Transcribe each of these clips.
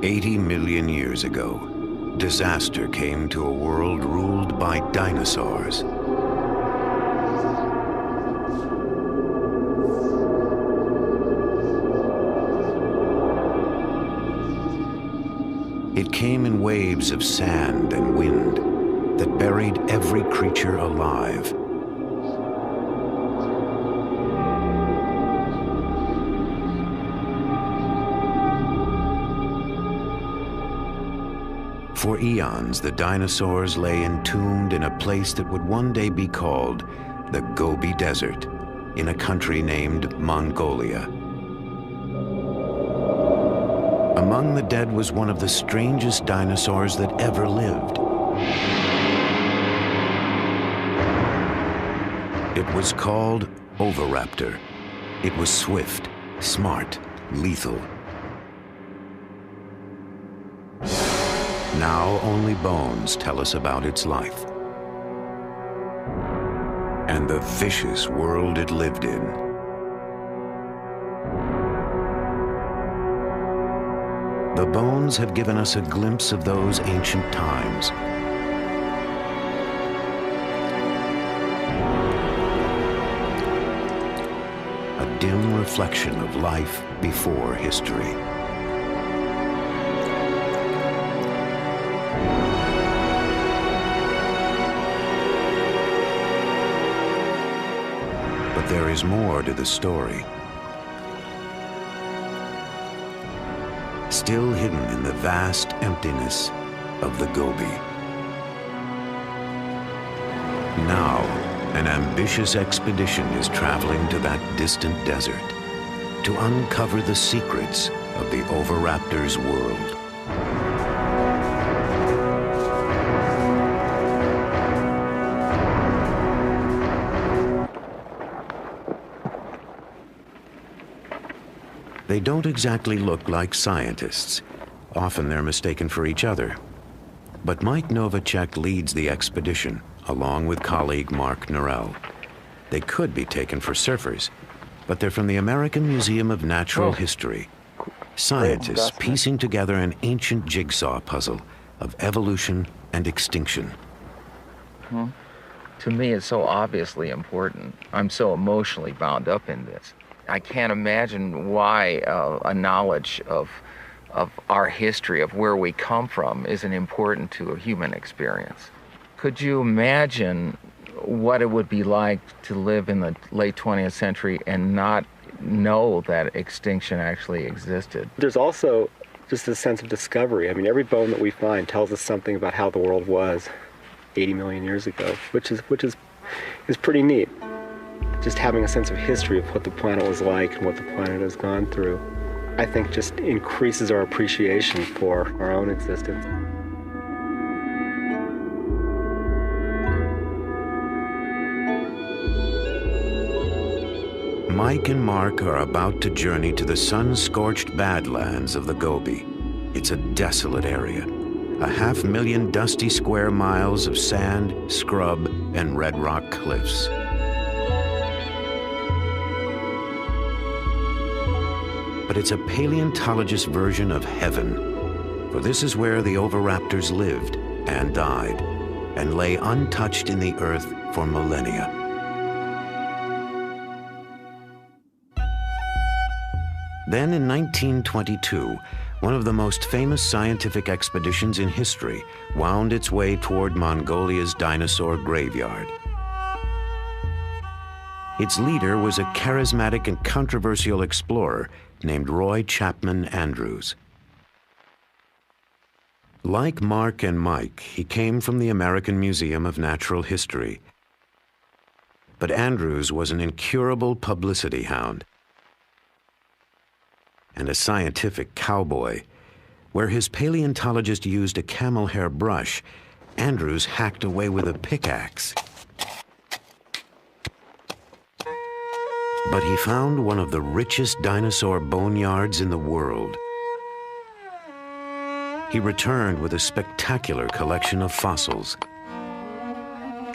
80 million years ago, disaster came to a world ruled by dinosaurs. It came in waves of sand and wind that buried every creature alive. For eons, the dinosaurs lay entombed in a place that would one day be called the Gobi Desert, in a country named Mongolia. Among the dead was one of the strangest dinosaurs that ever lived. It was called Oviraptor. It was swift, smart, lethal. Now only bones tell us about its life and the vicious world it lived in. The bones have given us a glimpse of those ancient times. A dim reflection of life before history. But there is more to the story. Still hidden in the vast emptiness of the Gobi. Now, an ambitious expedition is traveling to that distant desert to uncover the secrets of the Oviraptor's world. They don't exactly look like scientists. Often they're mistaken for each other. But Mike Novacek leads the expedition, along with colleague Mark Norell. They could be taken for surfers, but they're from the American Museum of Natural History. Scientists piecing together an ancient jigsaw puzzle of evolution and extinction. To me, it's so obviously important. I'm so emotionally bound up in this. I can't imagine why a knowledge of our history, of where we come from, isn't important to a human experience. Could you imagine what it would be like to live in the late 20th century and not know that extinction actually existed? There's also just a sense of discovery. I mean, every bone that we find tells us something about how the world was 80 million years ago, which is pretty neat. Just having a sense of history of what the planet was like and what the planet has gone through, I think just increases our appreciation for our own existence. Mike and Mark are about to journey to the sun-scorched badlands of the Gobi. It's a desolate area. 500,000 dusty square miles of sand, scrub, and red rock cliffs. But it's a paleontologist version of heaven, for this is where the Oviraptors lived and died, and lay untouched in the earth for millennia. Then in 1922, one of the most famous scientific expeditions in history wound its way toward Mongolia's dinosaur graveyard. Its leader was a charismatic and controversial explorer named Roy Chapman Andrews. Like Mark and Mike, he came from the American Museum of Natural History. But Andrews was an incurable publicity hound and a scientific cowboy. Where his paleontologist used a camel hair brush, Andrews hacked away with a pickaxe. But he found one of the richest dinosaur boneyards in the world. He returned with a spectacular collection of fossils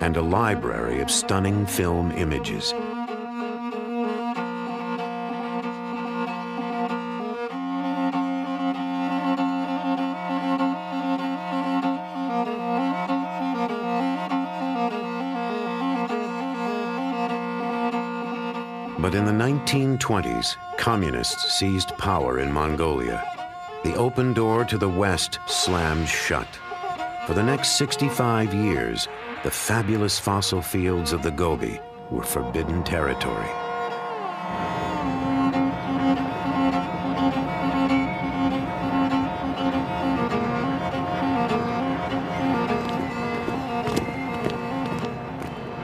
and a library of stunning film images. But in the 1920s, communists seized power in Mongolia. The open door to the West slammed shut. For the next 65 years, the fabulous fossil fields of the Gobi were forbidden territory.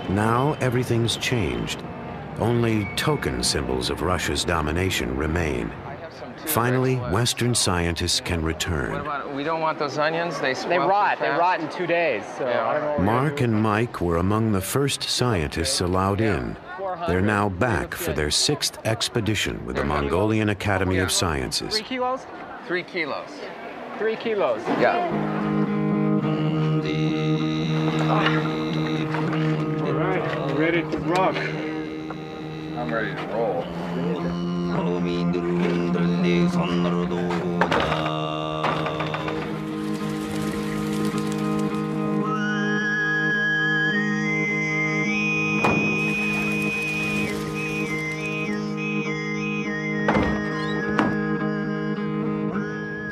Now everything's changed. Only token symbols of Russia's domination remain. Finally, Western scientists can return. What about, we don't want those onions? They rot. They rot in 2 days. So Yeah. I don't know. Mark and Mike were among the first scientists allowed in. They're now back for their 6th expedition with the Mongolian Academy of Sciences. 3 kilos? 3 kilos. 3 kilos. Yeah. All right, ready to rock. I'm ready to roll.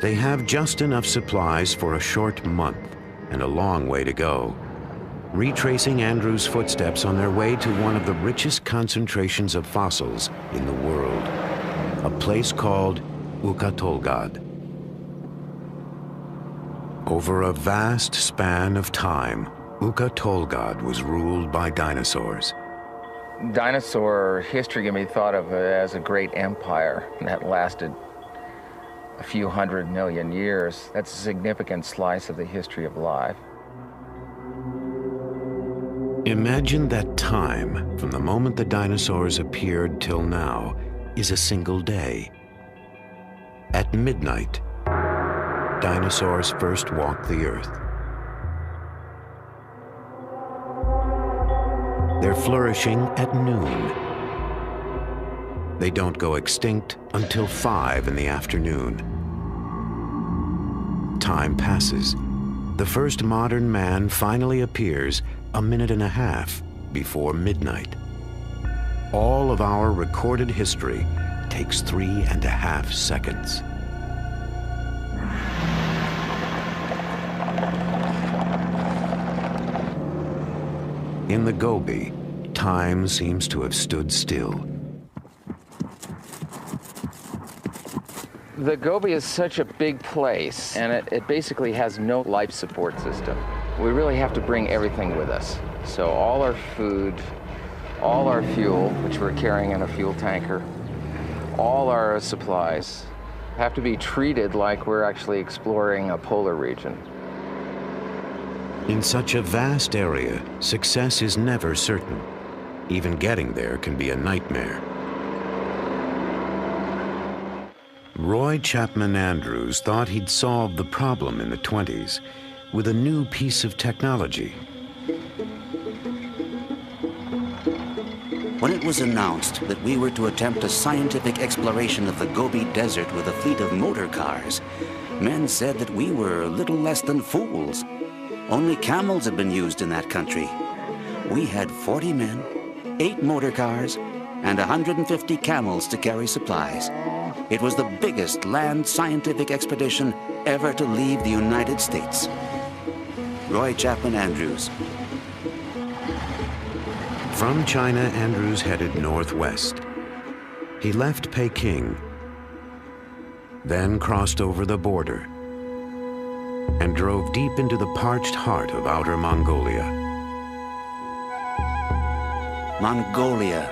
They have just enough supplies for a short month and a long way to go. Retracing Andrew's footsteps on their way to one of the richest concentrations of fossils in the world, a place called Ukatolgad. Over a vast span of time, Ukatolgad was ruled by dinosaurs. Dinosaur history can be thought of as a great empire that lasted a few 100 million years. That's a significant slice of the history of life. Imagine that time from the moment the dinosaurs appeared till now is a single day. At midnight, dinosaurs first walked the earth. They're flourishing at noon. They don't go extinct until 5 in the afternoon. Time passes. The first modern man finally appears a minute and a half before midnight. All of our recorded history takes 3.5 seconds. In the Gobi, time seems to have stood still. The Gobi is such a big place, and it basically has no life support system. We really have to bring everything with us. So all our food, all our fuel, which we're carrying in a fuel tanker, all our supplies have to be treated like we're actually exploring a polar region. In such a vast area, success is never certain. Even getting there can be a nightmare. Roy Chapman Andrews thought he'd solved the problem in the 20s with a new piece of technology. When it was announced that we were to attempt a scientific exploration of the Gobi Desert with a fleet of motor cars, men said that we were little less than fools. Only camels had been used in that country. We had 40 men, 8 motor cars, and 150 camels to carry supplies. It was the biggest land scientific expedition ever to leave the United States. Roy Chapman Andrews. From China, Andrews headed northwest. He left Peking, then crossed over the border, and drove deep into the parched heart of outer Mongolia. Mongolia,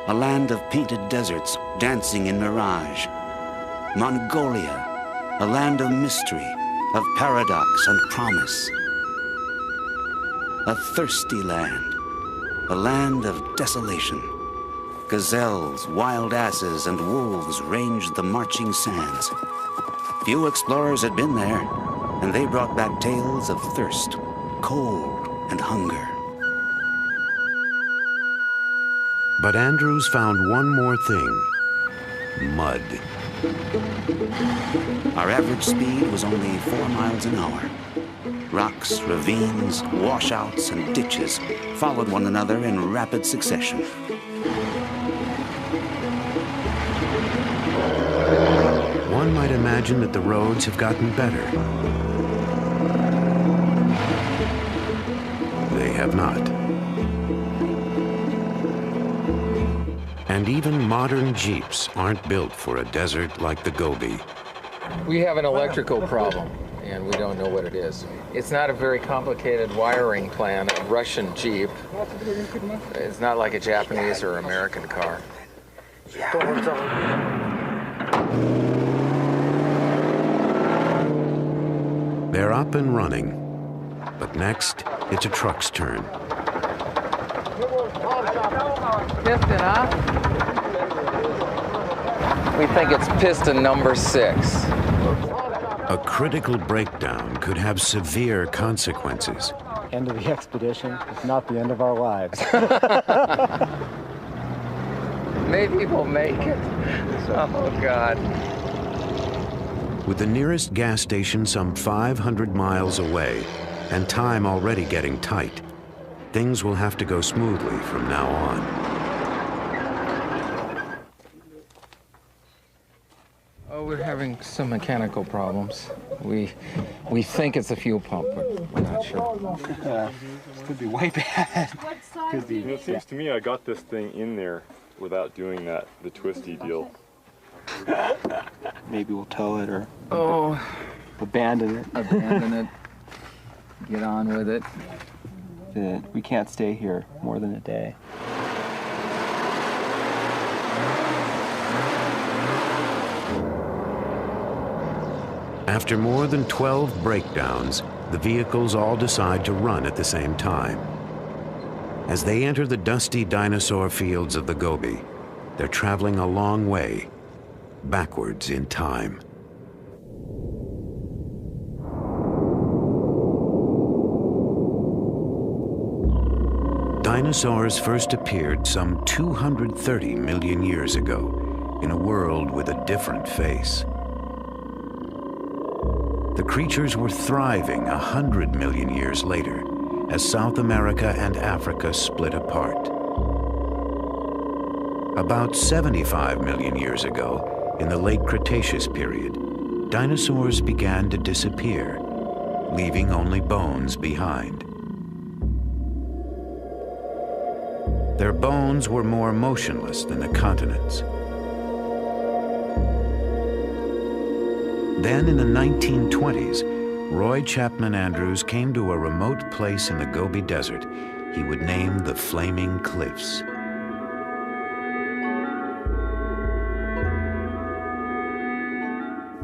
a land of painted deserts dancing in mirage. Mongolia, a land of mystery, of paradox and promise. A thirsty land, a land of desolation. Gazelles, wild asses, and wolves ranged the marching sands. Few explorers had been there, and they brought back tales of thirst, cold, and hunger. But Andrews found one more thing: mud. Our average speed was only 4 miles an hour. Rocks, ravines, washouts, and ditches followed one another in rapid succession. one might imagine that the roads have gotten better. They have not. And even modern Jeeps aren't built for a desert like the Gobi. We have an electrical problem, and we don't know what it is. It's not a very complicated wiring plan. A Russian Jeep. It's not like a Japanese or American car. They're up and running, but next, it's a truck's turn. Piston, huh? We think it's piston number 6. A critical breakdown could have severe consequences. End of the expedition, if not the end of our lives. Maybe we'll make it. Oh, God. With the nearest gas station some 500 miles away and time already getting tight, things will have to go smoothly from now on. Oh, we're having some mechanical problems. We think it's a fuel pump, but we're not sure. This could be way bad. Could be. It seems to me I got this thing in there without doing the twisty deal. Maybe we'll tow it or Abandon it. Get on with it. We can't stay here more than a day. After more than 12 breakdowns, the vehicles all decide to run at the same time. As they enter the dusty dinosaur fields of the Gobi, they're traveling a long way, backwards in time. Dinosaurs first appeared some 230 million years ago in a world with a different face. The creatures were thriving 100 million years later as South America and Africa split apart. About 75 million years ago, in the late Cretaceous period, dinosaurs began to disappear, leaving only bones behind. Their bones were more motionless than the continents. Then in the 1920s, Roy Chapman Andrews came to a remote place in the Gobi Desert he would name the Flaming Cliffs.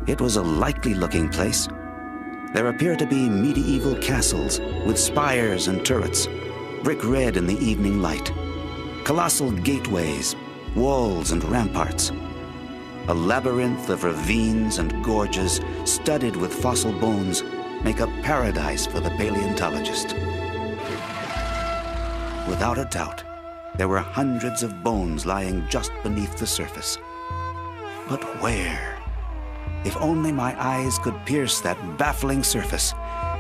It was a likely-looking place. There appear to be medieval castles with spires and turrets, brick red in the evening light, colossal gateways, walls and ramparts. A labyrinth of ravines and gorges studded with fossil bones make a paradise for the paleontologist. Without a doubt, there were hundreds of bones lying just beneath the surface. But where? If only my eyes could pierce that baffling surface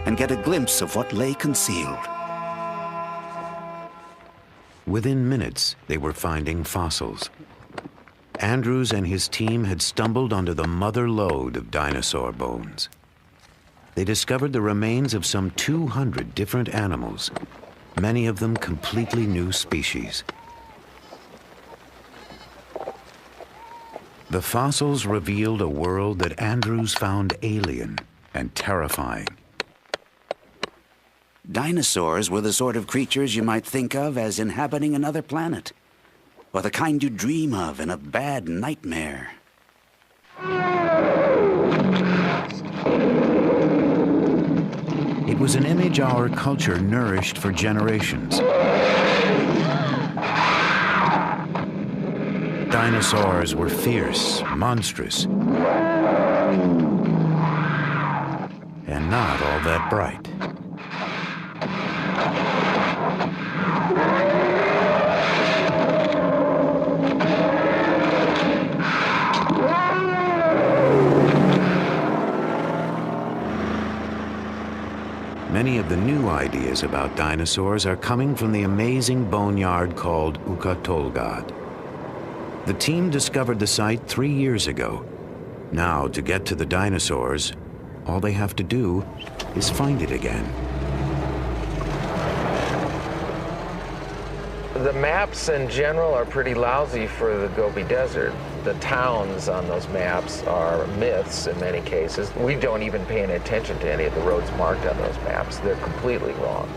and get a glimpse of what lay concealed. Within minutes, they were finding fossils. Andrews and his team had stumbled onto the mother lode of dinosaur bones. They discovered the remains of some 200 different animals, many of them completely new species. The fossils revealed a world that Andrews found alien and terrifying. Dinosaurs were the sort of creatures you might think of as inhabiting another planet, or the kind you dream of in a bad nightmare. It was an image our culture nourished for generations. Dinosaurs were fierce, monstrous, and not all that bright. Many of the new ideas about dinosaurs are coming from the amazing boneyard called Ukatolgad. The team discovered the site 3 years ago. Now, to get to the dinosaurs, all they have to do is find it again. The maps in general are pretty lousy for the Gobi Desert. The towns on those maps are myths in many cases. We don't even pay any attention to any of the roads marked on those maps. They're completely wrong.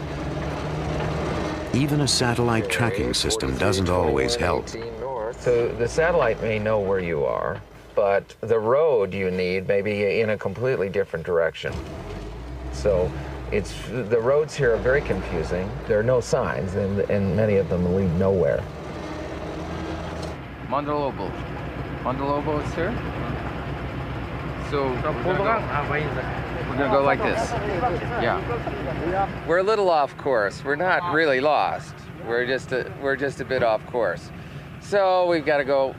Even a satellite tracking system doesn't always help. So the satellite may know where you are, but the road you need may be in a completely different direction. So the roads here are very confusing. There are no signs, and many of them lead nowhere. Mandalobo. Mandalobo is here. So we're gonna go like this. Yeah. We're a little off course. We're not really lost. We're just a bit off course. So we've got to go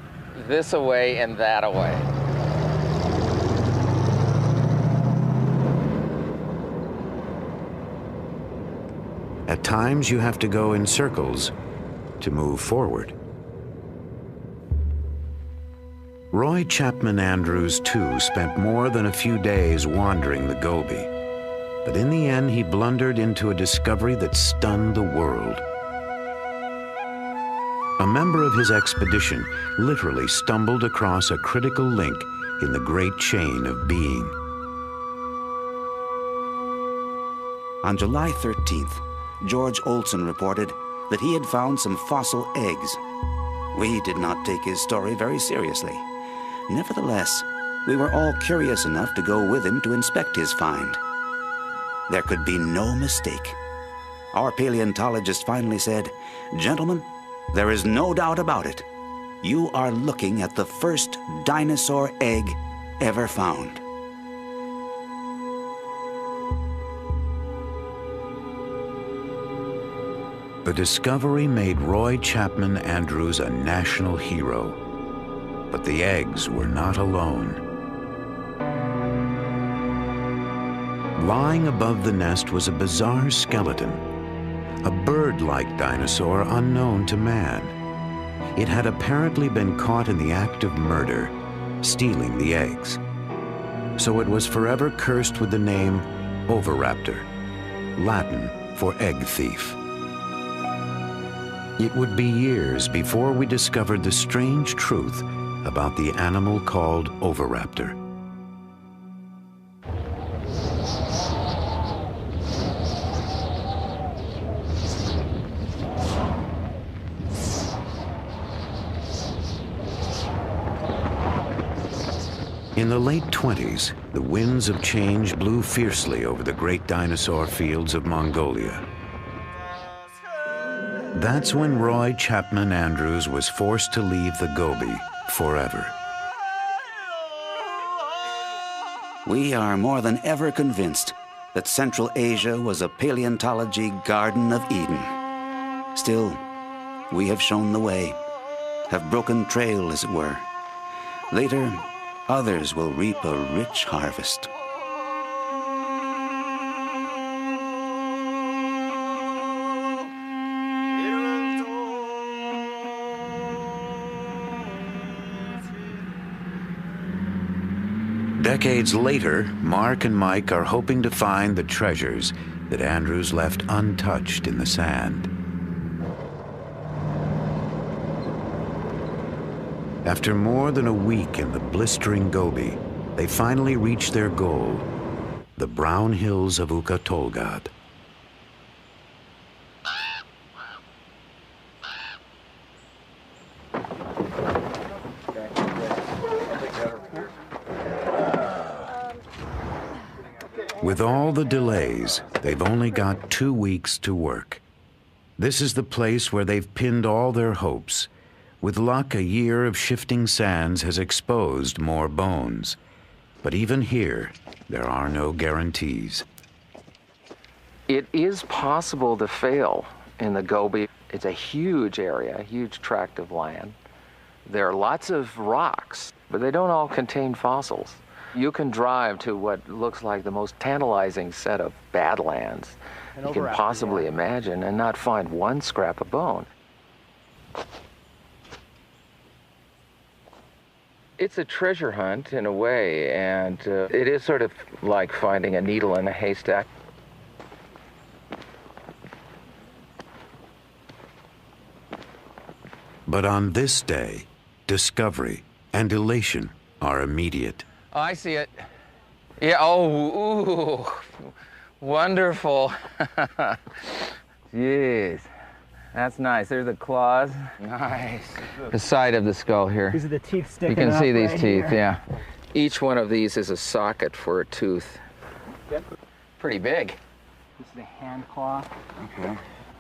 this away and that away. At times, you have to go in circles to move forward. Roy Chapman Andrews, too, spent more than a few days wandering the Gobi. But in the end, he blundered into a discovery that stunned the world. A member of his expedition literally stumbled across a critical link in the great chain of being. On July 13th, George Olson reported that he had found some fossil eggs. We did not take his story very seriously. Nevertheless, we were all curious enough to go with him to inspect his find. There could be no mistake. Our paleontologist finally said, "Gentlemen, there is no doubt about it. You are looking at the first dinosaur egg ever found." The discovery made Roy Chapman Andrews a national hero. But the eggs were not alone. Lying above the nest was a bizarre skeleton, a bird-like dinosaur unknown to man. It had apparently been caught in the act of murder, stealing the eggs. So it was forever cursed with the name Oviraptor, Latin for egg thief. It would be years before we discovered the strange truth about the animal called Oviraptor. In the late 20s, the winds of change blew fiercely over the great dinosaur fields of Mongolia. That's when Roy Chapman Andrews was forced to leave the Gobi forever. We are more than ever convinced that Central Asia was a paleontology Garden of Eden. Still, we have shown the way, have broken trail, as it were. Later, others will reap a rich harvest. Decades later, Mark and Mike are hoping to find the treasures that Andrews left untouched in the sand. After more than a week in the blistering Gobi, they finally reach their goal, the brown hills of Ukhatolgad. With all the delays, they've only got 2 weeks to work. This is the place where they've pinned all their hopes. With luck, a year of shifting sands has exposed more bones. But even here, there are no guarantees. It is possible to fail in the Gobi. It's a huge area, a huge tract of land. There are lots of rocks, but they don't all contain fossils. You can drive to what looks like the most tantalizing set of badlands you can possibly imagine and not find one scrap of bone. It's a treasure hunt in a way, and it is sort of like finding a needle in a haystack. But on this day, discovery and elation are immediate. Oh, I see it. Yeah, oh, ooh, wonderful. Jeez, that's nice. There's the claws. Nice. The side of the skull here. These are the teeth sticking You can up see these right teeth, here. yeah. Each one of these is a socket for a tooth. Yep. Pretty big. This is the hand claw. Okay.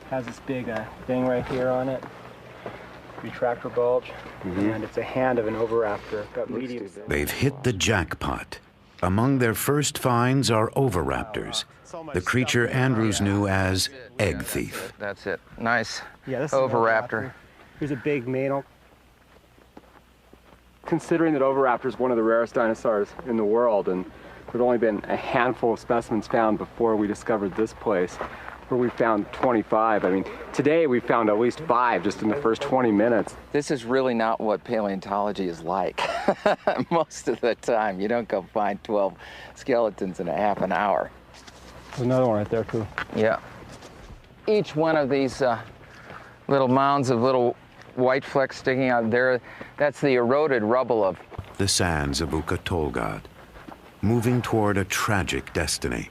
Has this big thing right here on it. Retractor bulge. And it's a hand of an oviraptor. Got medium. They've hit the jackpot. Among their first finds are oviraptors, the creature Andrews knew as egg thief. That's it. Nice. Yeah, this is an oviraptor. Here's a big manal. Considering that oviraptor is one of the rarest dinosaurs in the world, and there'd only been a handful of specimens found before we discovered this place, where we found 25. I mean, today we found at least 5 just in the first 20 minutes. This is really not what paleontology is like. Most of the time, you don't go find 12 skeletons in a half an hour. There's another one right there too. Yeah. Each one of these little mounds of little white flecks sticking out there, that's the eroded rubble of The sands of Ukatolgad, moving toward a tragic destiny.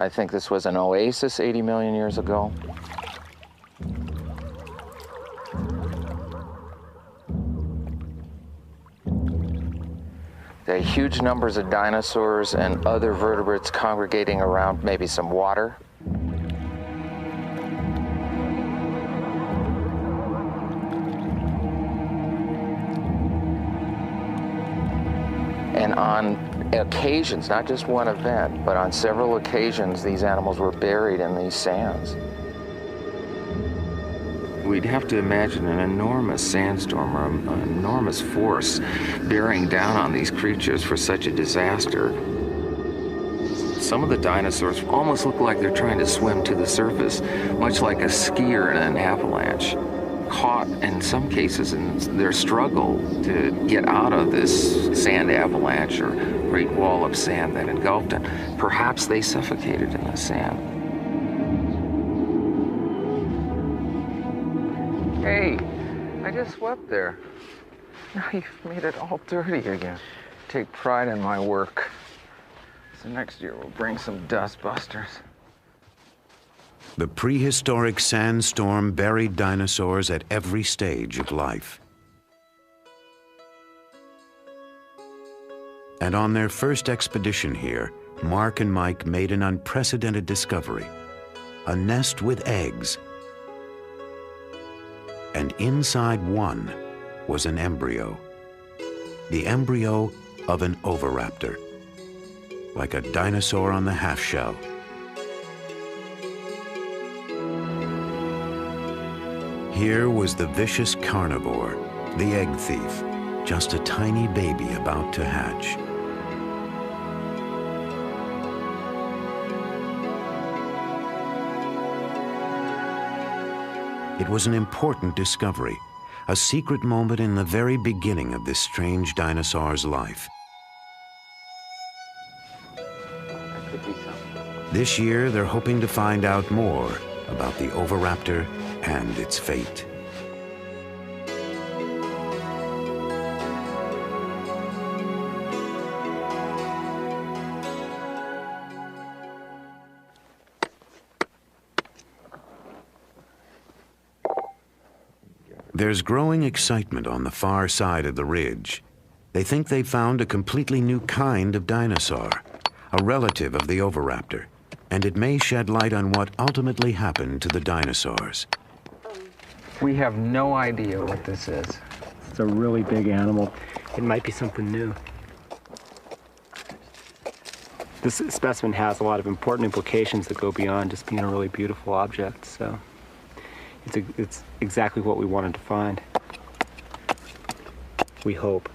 I think this was an oasis 80 million years ago. There are huge numbers of dinosaurs and other vertebrates congregating around maybe some water. And on occasions, not just one event, but on several occasions, these animals were buried in these sands. We'd have to imagine an enormous sandstorm or an enormous force bearing down on these creatures for such a disaster. Some of the dinosaurs almost look like they're trying to swim to the surface, much like a skier in an avalanche, caught in some cases in their struggle to get out of this sand avalanche or great wall of sand that engulfed them. Perhaps they suffocated in the sand. Hey, I just swept there. Now you've made it all dirty again. Take pride in my work. So next year we'll bring some dust busters. The prehistoric sandstorm buried dinosaurs at every stage of life. And on their first expedition here, Mark and Mike made an unprecedented discovery: a nest with eggs. And inside one was an embryo. The embryo of an oviraptor, like a dinosaur on the half-shell. Here was the vicious carnivore, the egg thief, just a tiny baby about to hatch. It was an important discovery, a secret moment in the very beginning of this strange dinosaur's life. This year, they're hoping to find out more about the oviraptor and its fate. There's growing excitement on the far side of the ridge. They think they've found a completely new kind of dinosaur, a relative of the oviraptor, and it may shed light on what ultimately happened to the dinosaurs. We have no idea what this is. It's a really big animal. It might be something new. This specimen has a lot of important implications that go beyond just being a really beautiful object, so it's exactly what we wanted to find. We hope.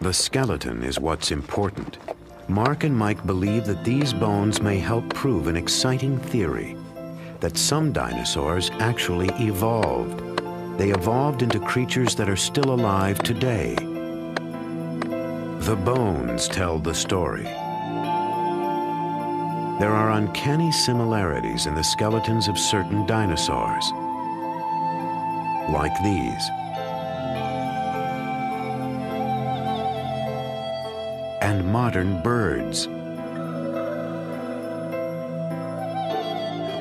The skeleton is what's important. Mark and Mike believe that these bones may help prove an exciting theory, that some dinosaurs actually evolved they evolved into creatures that are still alive today. The bones tell the story. There are uncanny similarities in the skeletons of certain dinosaurs, like these. And modern birds.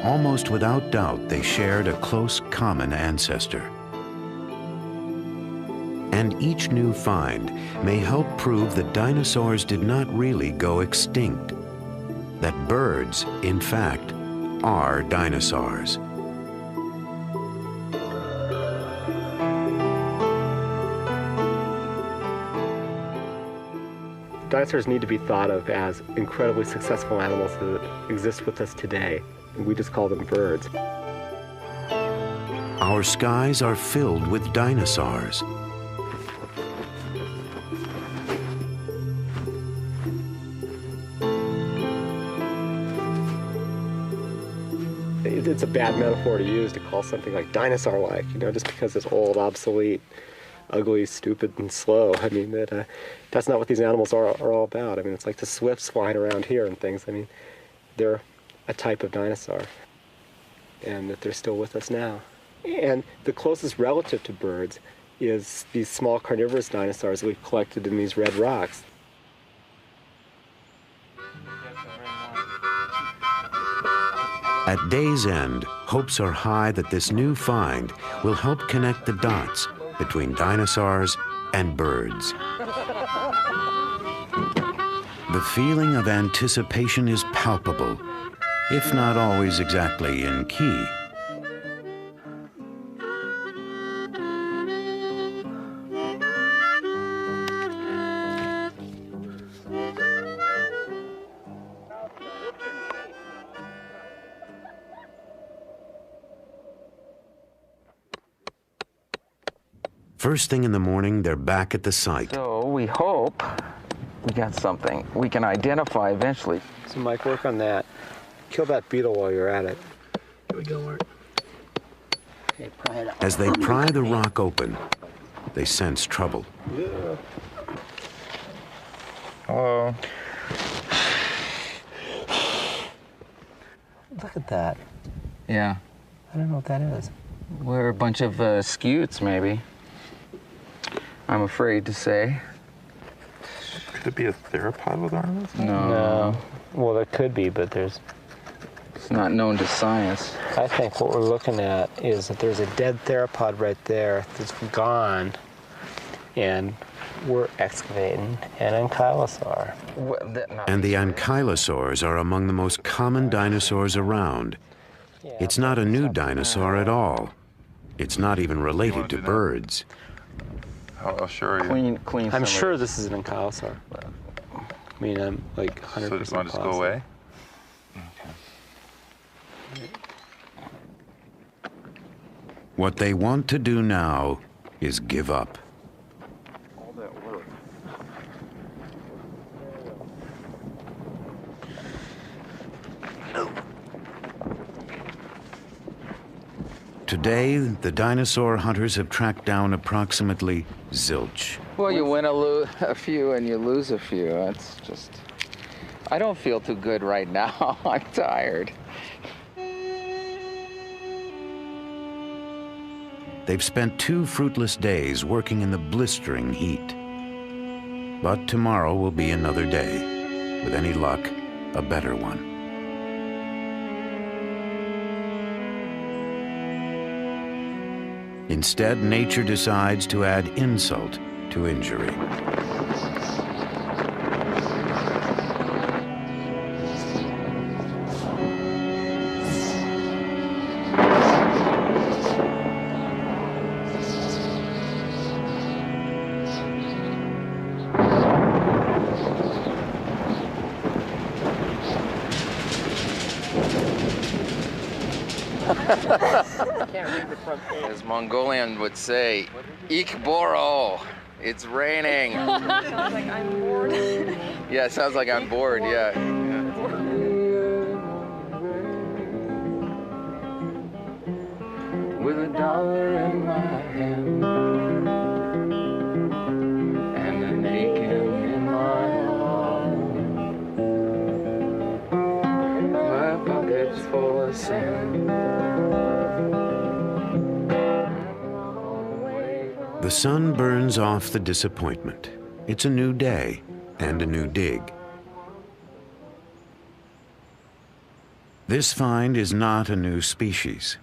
Almost without doubt, they shared a close common ancestor. And each new find may help prove that dinosaurs did not really go extinct, that birds, in fact, are dinosaurs. Dinosaurs need to be thought of as incredibly successful animals that exist with us today. We just call them birds. Our skies are filled with dinosaurs. It's a bad metaphor to use to call something like dinosaur-like, you know, just because it's old, obsolete, ugly, stupid, and slow. I mean, that's not what these animals are all about. I mean, it's like the swifts flying around here and things. I mean, they're a type of dinosaur, and that they're still with us now. And the closest relative to birds is these small carnivorous dinosaurs that we've collected in these red rocks. At day's end, hopes are high that this new find will help connect the dots between dinosaurs and birds. The feeling of anticipation is palpable, if not always exactly in key. First thing in the morning, they're back at the site. So we hope we got something we can identify eventually. So Mike, work on that. Kill that beetle while you're at it. Here we go, Mark. Okay, pry it out. As they pry the rock open, they sense trouble. Yeah. Hello. Look at that. Yeah. I don't know what that is. We're a bunch of scutes, maybe. I'm afraid to say. Could it be a theropod with arms? No. Well, there could be, but It's not known to science. I think what we're looking at is that there's a dead theropod right there that's gone, and we're excavating an ankylosaur. And the ankylosaurs are among the most common dinosaurs around. It's not a new dinosaur at all. It's not even related to birds. How sure are you? Clean. I'm sure this is an ankylosaur. I mean, I'm like 100% So just want to just go positive. away? What they want to do now is give up. All that work. Today, the dinosaur hunters have tracked down approximately zilch. Well, you win a few and you lose a few. That's just... I don't feel too good right now. I'm tired. They've spent 2 fruitless days working in the blistering heat. But tomorrow will be another day. With any luck, a better one. Instead, nature decides to add insult to injury. As Mongolian would say, Ik Boro, it's raining. Sounds like I'm bored. Yeah, it sounds like I'm bored, yeah. With $1 in my The sun burns off the disappointment. It's a new day and a new dig. This find is not a new species.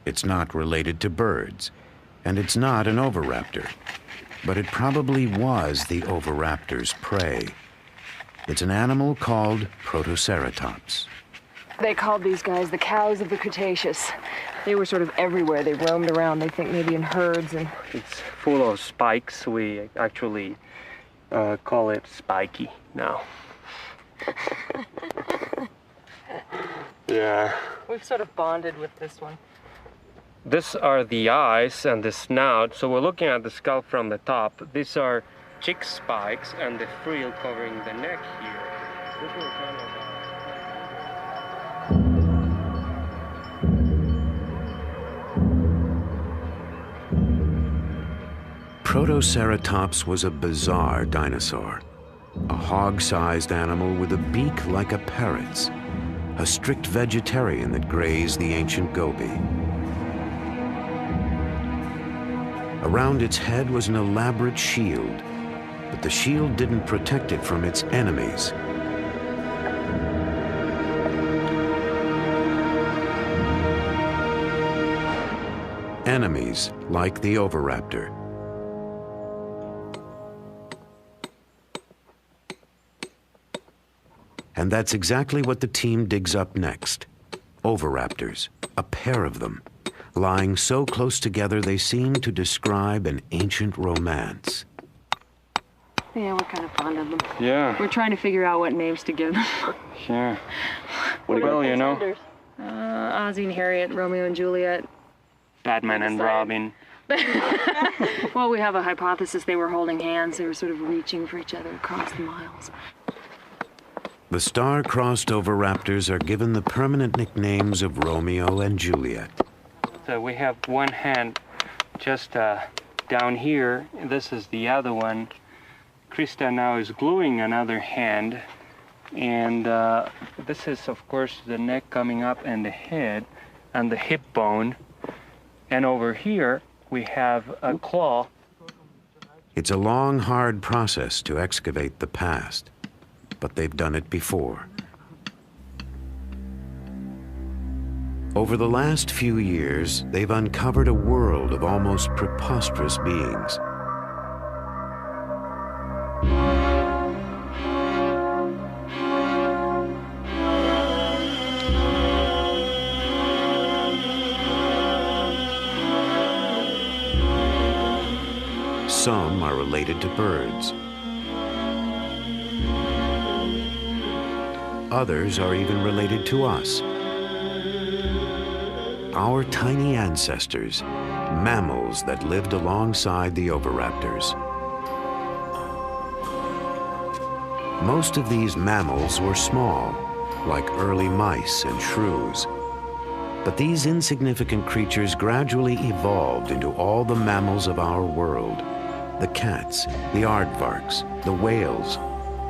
It's not related to birds, and it's not an oviraptor, but it probably was the oviraptor's prey. It's an animal called Protoceratops. They called these guys the cows of the Cretaceous. They were sort of everywhere. They roamed around, they think maybe in herds. And It's full of spikes. We actually call it spiky now. Yeah. we've sort of bonded with this one. These are the eyes and the snout. So we're looking at the skull from the top. These are cheek spikes and the frill covering the neck here. This will kind of Protoceratops was a bizarre dinosaur, a hog-sized animal with a beak like a parrot's, a strict vegetarian that grazed the ancient Gobi. Around its head was an elaborate shield, but the shield didn't protect it from its enemies. Enemies like the oviraptor. And that's exactly what the team digs up next. Oviraptors, a pair of them, lying so close together they seem to describe an ancient romance. Yeah, we're kind of fond of them. Yeah. We're trying to figure out what names to give them. Yeah. Well, you know. Ozzie and Harriet, Romeo and Juliet. Batman and Robin. Well, we have a hypothesis they were holding hands. They were sort of reaching for each other across the miles. The star-crossed oviraptors are given the permanent nicknames of Romeo and Juliet. So we have one hand just down here. This is the other one. Krista now is gluing another hand. And this is, of course, the neck coming up and the head and the hip bone. And over here, we have a claw. It's a long, hard process to excavate the past, but they've done it before. Over the last few years, they've uncovered a world of almost preposterous beings. Some are related to birds. Others are even related to us. Our tiny ancestors, mammals that lived alongside the oviraptors. Most of these mammals were small, like early mice and shrews. But these insignificant creatures gradually evolved into all the mammals of our world: the cats, the aardvarks, the whales,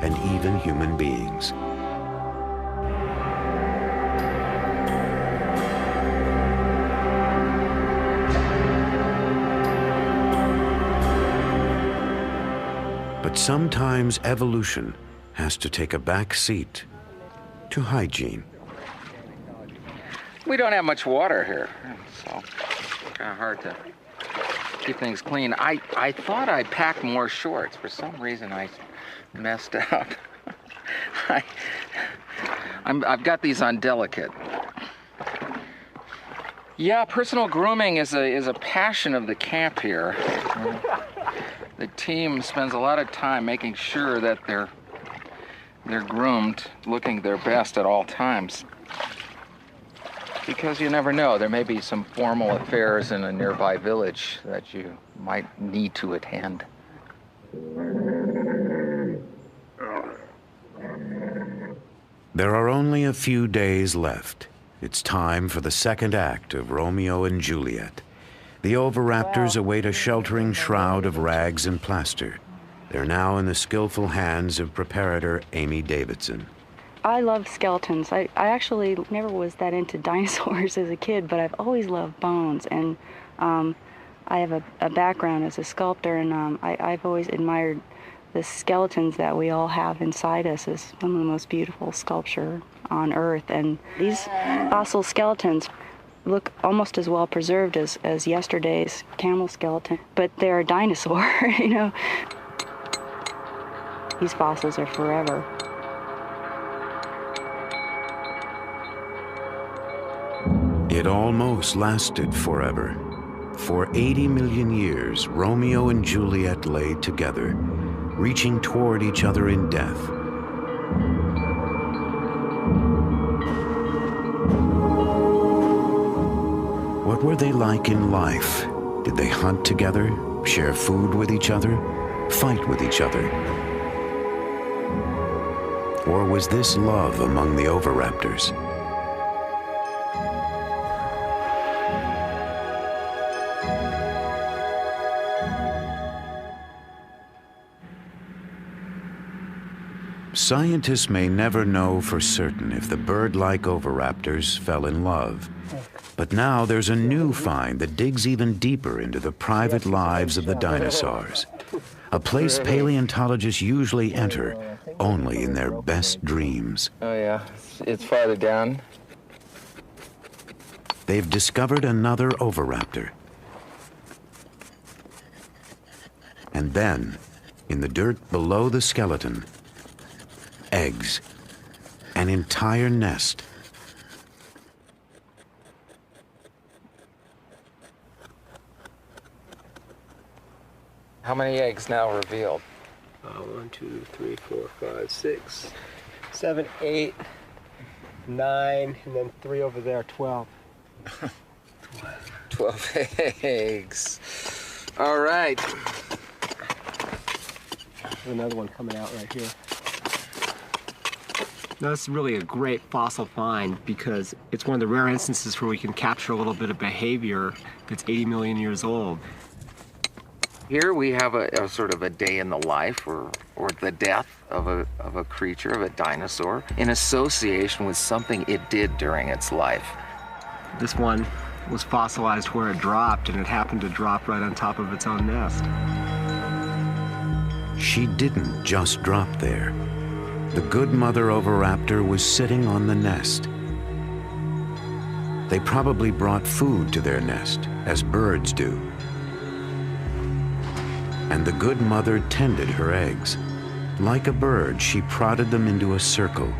and even human beings. But sometimes evolution has to take a back seat to hygiene. We don't have much water here, so it's kind of hard to keep things clean. I thought I packed more shorts. For some reason, I messed up. I've got these on delicate. Yeah, personal grooming is a passion of the camp here. The team spends a lot of time making sure that they're groomed, looking their best at all times. Because you never know, there may be some formal affairs in a nearby village that you might need to attend. There are only a few days left. It's time for the second act of Romeo and Juliet. The oviraptors await a sheltering shroud of rags and plaster. They're now in the skillful hands of preparator Amy Davidson. I love skeletons. I actually never was that into dinosaurs as a kid, but I've always loved bones. And I have a background as a sculptor, and I've always admired the skeletons that we all have inside us as some of the most beautiful sculpture on Earth. And these fossil skeletons look almost as well preserved as yesterday's camel skeleton, but they're a dinosaur, you know. These fossils are forever. It almost lasted forever. For 80 million years, Romeo and Juliet lay together, reaching toward each other in death. What were they like in life? Did they hunt together, share food with each other, fight with each other? Or was this love among the oviraptors? Scientists may never know for certain if the bird-like oviraptors fell in love. But now there's a new find that digs even deeper into the private lives of the dinosaurs, a place paleontologists usually enter only in their best dreams. Oh yeah, it's farther down. They've discovered another oviraptor. And then, in the dirt below the skeleton, eggs, an entire nest. How many eggs now revealed? 1, 2, 3, 4, 5, 6, 7, 8, 9, and then 3 over there, 12. 12 eggs. All right. There's another one coming out right here. Now, this is really a great fossil find because it's one of the rare instances where we can capture a little bit of behavior that's 80 million years old. Here we have a sort of a day in the life or the death of a creature, of a dinosaur, in association with something it did during its life. This one was fossilized where it dropped, and it happened to drop right on top of its own nest. She didn't just drop there. The good mother oviraptor was sitting on the nest. They probably brought food to their nest, as birds do. And the good mother tended her eggs. Like a bird, she prodded them into a circle.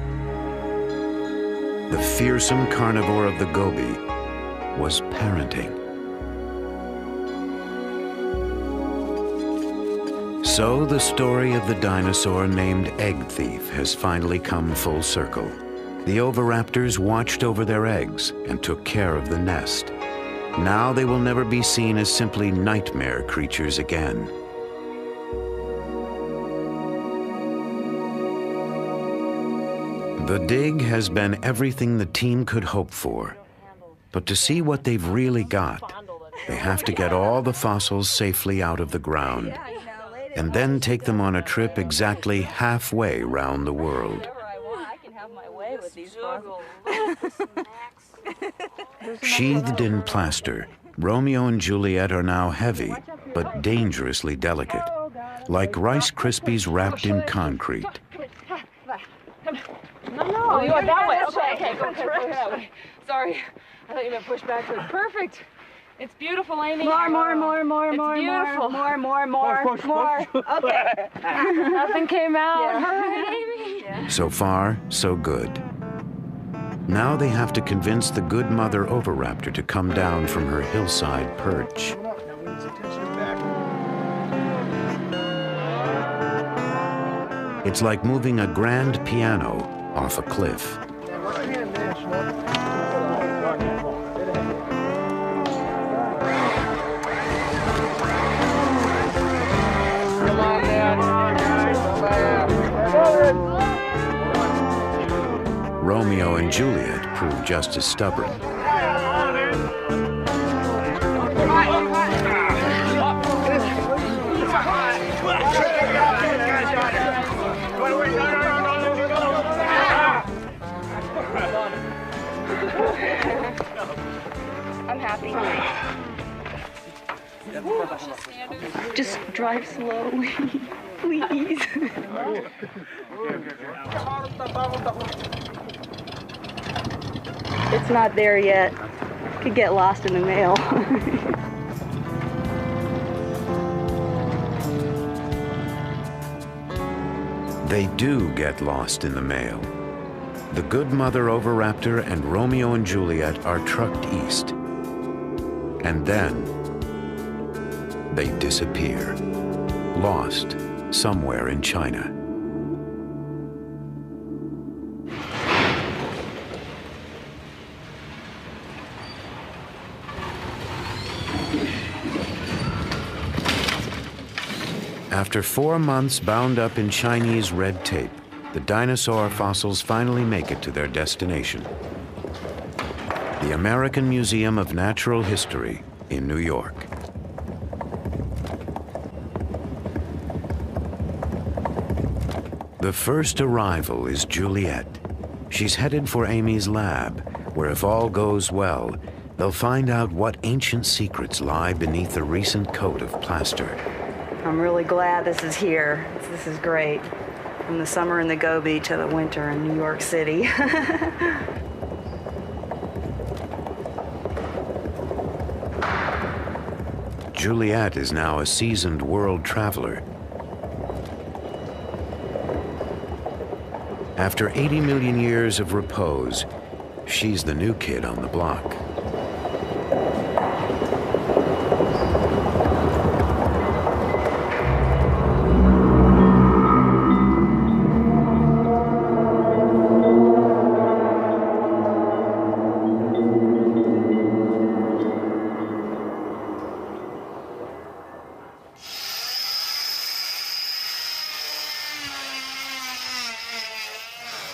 The fearsome carnivore of the Gobi was parenting. So the story of the dinosaur named Egg Thief has finally come full circle. The oviraptors watched over their eggs and took care of the nest. Now they will never be seen as simply nightmare creatures again. The dig has been everything the team could hope for. But to see what they've really got, they have to get all the fossils safely out of the ground, and then take them on a trip exactly halfway round the world. Sheathed in plaster, Romeo and Juliet are now heavy, but dangerously delicate, like Rice Krispies wrapped in concrete. No, you went that way. Okay, go that way. Sorry, I thought you meant push backwards. Perfect. It's beautiful, Amy. More. It's beautiful. More. Okay. Nothing came out. Yeah. All right, Amy. Yeah. So far, so good. Now they have to convince the good mother oviraptor to come down from her hillside perch. It's like moving a grand piano off a cliff. Romeo and Juliet proved just as stubborn. I'm happy. Just drive slowly, please. It's not there yet. Could get lost in the mail. They do get lost in the mail. The good mother oviraptor and Romeo and Juliet are trucked east. And then they disappear, lost somewhere in China. After 4 months bound up in Chinese red tape, the dinosaur fossils finally make it to their destination. The American Museum of Natural History in New York. The first arrival is Juliet. She's headed for Amy's lab, where if all goes well, they'll find out what ancient secrets lie beneath the recent coat of plaster. I'm really glad this is here. This is great. From the summer in the Gobi to the winter in New York City. Juliet is now a seasoned world traveler. After 80 million years of repose, she's the new kid on the block.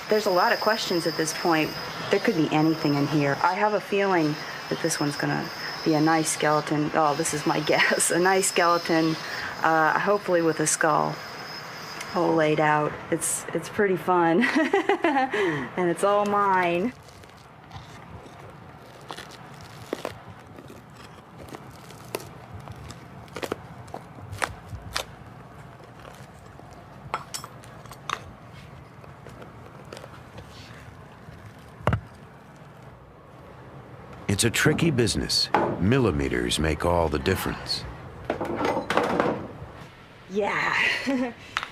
There's a lot of questions at this point. There could be anything in here. I have a feeling that this one's gonna be a nice skeleton. Oh, this is my guess. A nice skeleton, hopefully with a skull all laid out. It's pretty fun. And it's all mine. It's a tricky business. Millimeters make all the difference. Yeah,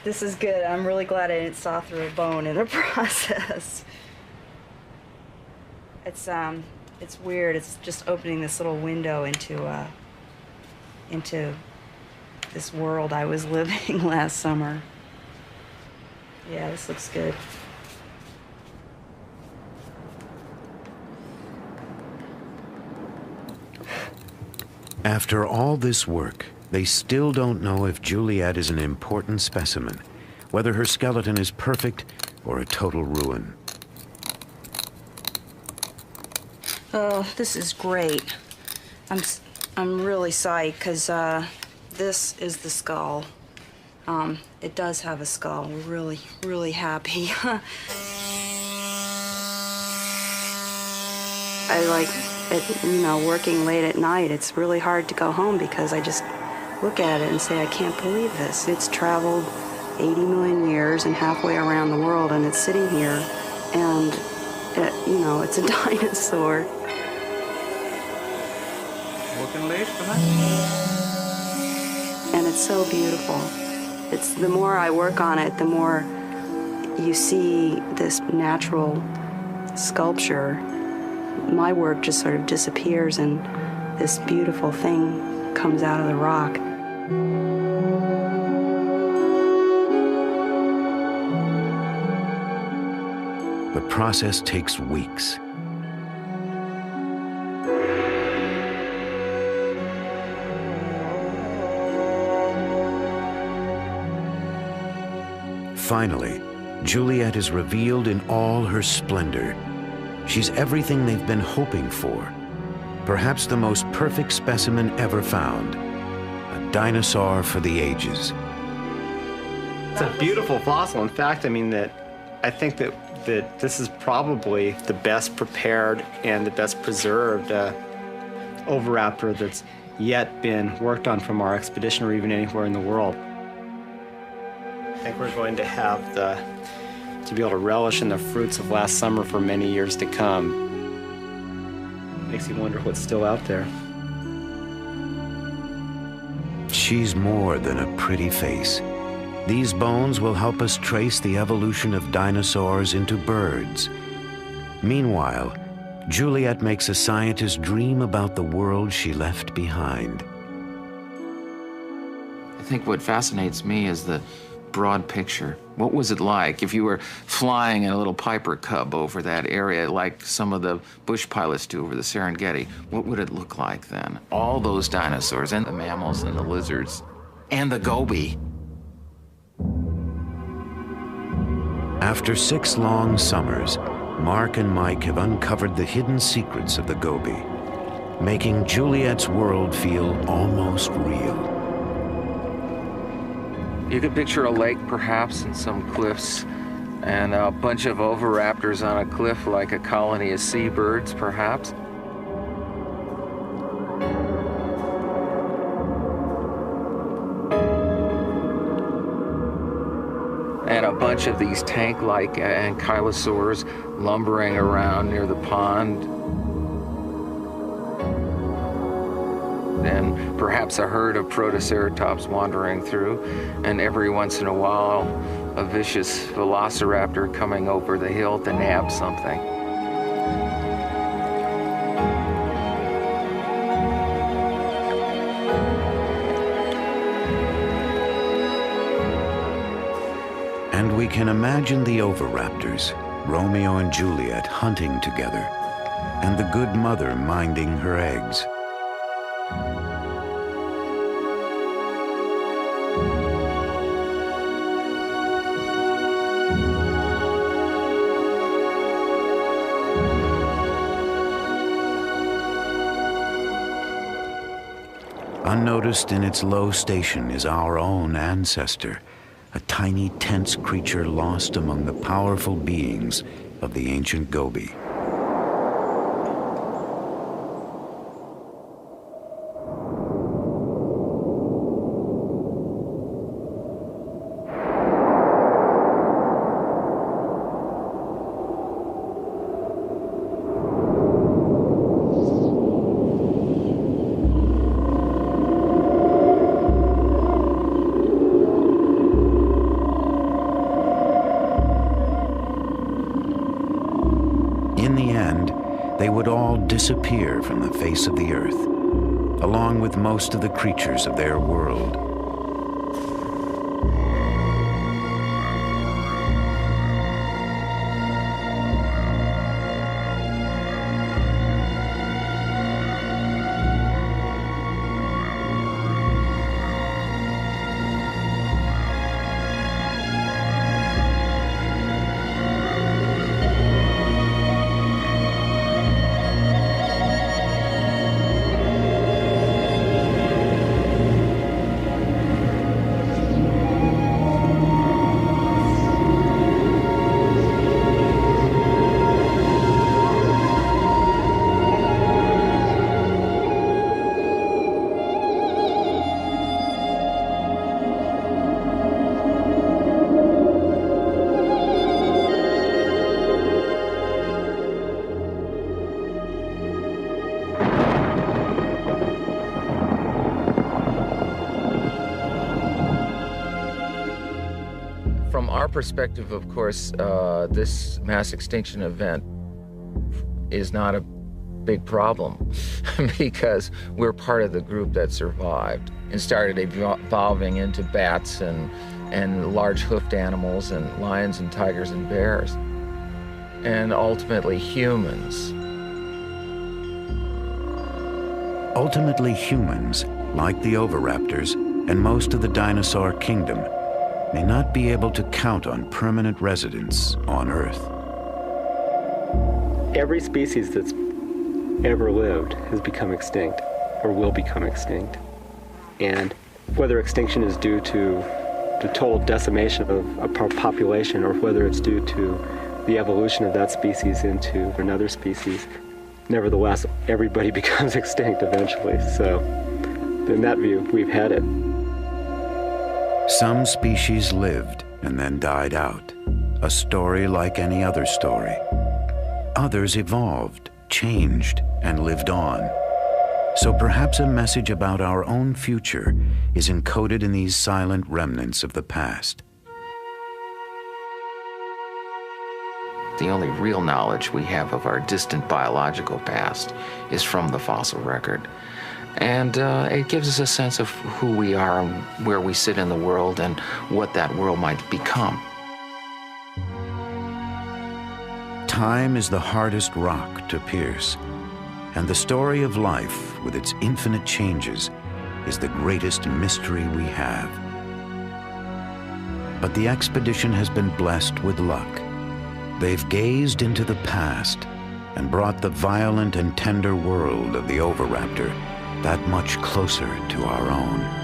this is good. I'm really glad I didn't saw through a bone in the process. It's weird. It's just opening this little window into this world I was living last summer. Yeah, this looks good. After all this work, they still don't know if Juliet is an important specimen, whether her skeleton is perfect or a total ruin. Oh, this is great. I'm really psyched because this is the skull. It does have a skull. We're really, really happy. I like it, you know, working late at night. It's really hard to go home because I just look at it and say, I can't believe this. It's traveled 80 million years and halfway around the world, and it's sitting here, and you know, it's a dinosaur. Working late tonight? And it's so beautiful. It's the more I work on it, the more you see this natural sculpture. My work just sort of disappears and this beautiful thing comes out of the rock. The process takes weeks. Finally, Juliet is revealed in all her splendor. She's everything they've been hoping for. Perhaps the most perfect specimen ever found. A dinosaur for the ages. It's a beautiful fossil. In fact, I mean, I think that this is probably the best prepared and the best preserved oviraptor that's yet been worked on from our expedition or even anywhere in the world. I think we're going to have to be able to relish in the fruits of last summer for many years to come. Makes you wonder what's still out there. She's more than a pretty face. These bones will help us trace the evolution of dinosaurs into birds. Meanwhile, Juliet makes a scientist dream about the world she left behind. I think what fascinates me is the broad picture. What was it like if you were flying in a little Piper Cub over that area like some of the bush pilots do over the Serengeti? What would it look like then? All those dinosaurs and the mammals and the lizards and the goby. After 6 long summers, Mark and Mike have uncovered the hidden secrets of the goby, making Juliet's world feel almost real. You could picture a lake, perhaps, and some cliffs, and a bunch of oviraptors on a cliff like a colony of seabirds, perhaps. And a bunch of these tank-like ankylosaurs lumbering around near the pond. And perhaps a herd of protoceratops wandering through, and every once in a while, a vicious velociraptor coming over the hill to nab something. And we can imagine the oviraptors, Romeo and Juliet hunting together, and the good mother minding her eggs. Unnoticed in its low station is our own ancestor, a tiny, tense creature lost among the powerful beings of the ancient goby. In the end, they would all disappear from the face of the earth, along with most of the creatures of their world. From our perspective, of course, this mass extinction event is not a big problem because we're part of the group that survived and started evolving into bats and large hoofed animals and lions and tigers and bears, and ultimately humans. Ultimately, humans, like the oviraptors and most of the dinosaur kingdom, may not be able to count on permanent residence on Earth. Every species that's ever lived has become extinct or will become extinct. And whether extinction is due to the total decimation of a population or whether it's due to the evolution of that species into another species, nevertheless, everybody becomes extinct eventually. So in that view, we've had it. Some species lived and then died out, a story like any other story. Others evolved, changed, and lived on. So perhaps a message about our own future is encoded in these silent remnants of the past. The only real knowledge we have of our distant biological past is from the fossil record. And it gives us a sense of who we are and where we sit in the world and what that world might become. Time is the hardest rock to pierce, and the story of life, with its infinite changes, is the greatest mystery we have. But the expedition has been blessed with luck. They've gazed into the past and brought the violent and tender world of the oviraptor that much closer to our own.